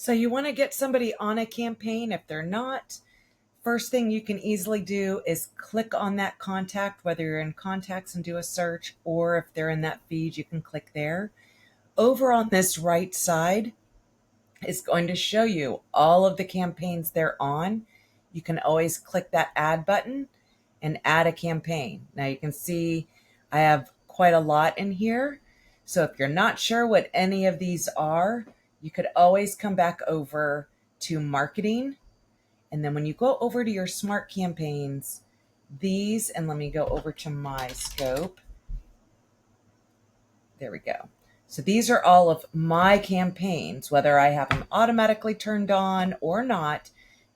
So you want to get somebody on a campaign. If they're not, first thing you can easily do is click on that contact, whether you're in contacts and do a search, or if they're in that feed, you can click there. Over on this right side is going to show you all of the campaigns they're on. You can always click that add button and add a campaign. Now you can see I have quite a lot in here. So if you're not sure what any of these are, you could always come back over to marketing. And then when you go over to your smart campaigns, these, and let me go over to my scope. There we go. So these are all of my campaigns, whether I have them automatically turned on or not.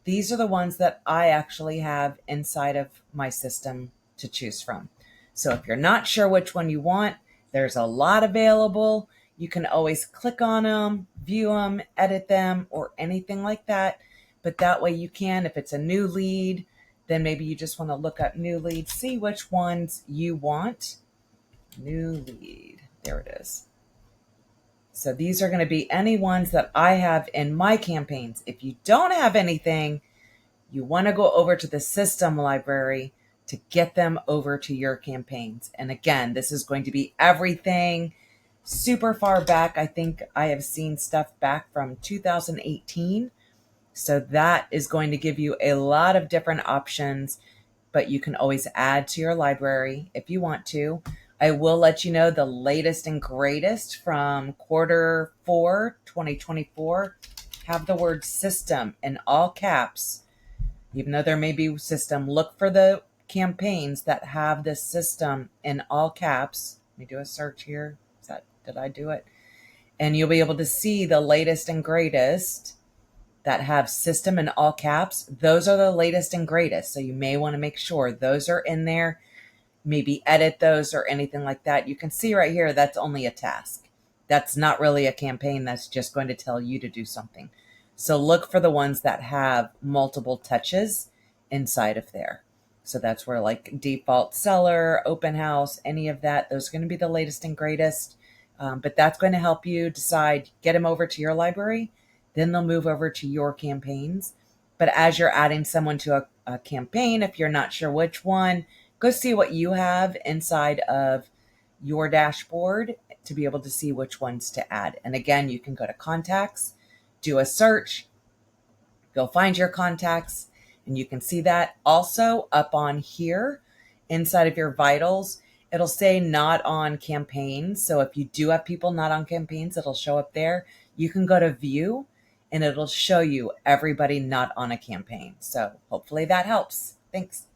These are the ones that I actually have inside of my system to choose from. So if you're not sure which one you want, there's a lot available. You can always click on them, view them, edit them, or anything like that. But that way you can, if it's a new lead, then maybe you just want to look up new leads, see which ones you want. New lead. There it is. So these are going to be any ones that I have in my campaigns. If you don't have anything, you want to go over to the system library to get them over to your campaigns. And again, this is going to be everything super far back. I think I have seen stuff back from 2018. So that is going to give you a lot of different options, but you can always add to your library if you want to. I will let you know the latest and greatest from Q4 2024 have the word system in all caps. Even though there may be system, look for the campaigns that have this system in all caps. Let me do a search here. Did I do it? And you'll be able to see the latest and greatest that have system in all caps. Those are the latest and greatest. So you may want to make sure those are in there. Maybe edit those or anything like that. You can see right here, that's only a task. That's not really a campaign. That's just going to tell you to do something. So look for the ones that have multiple touches inside of there. So that's where like default seller, open house, any of that, those are going to be the latest and greatest. But that's going to help you decide, get them over to your library. Then they'll move over to your campaigns. But as you're adding someone to a campaign, if you're not sure which one, go see what you have inside of your dashboard to be able to see which ones to add. And again, you can go to contacts, do a search, go find your contacts, and you can see that also up on here inside of your vitals. It'll say not on campaigns. So if you do have people not on campaigns, it'll show up there. You can go to view and it'll show you everybody not on a campaign. So hopefully that helps. Thanks.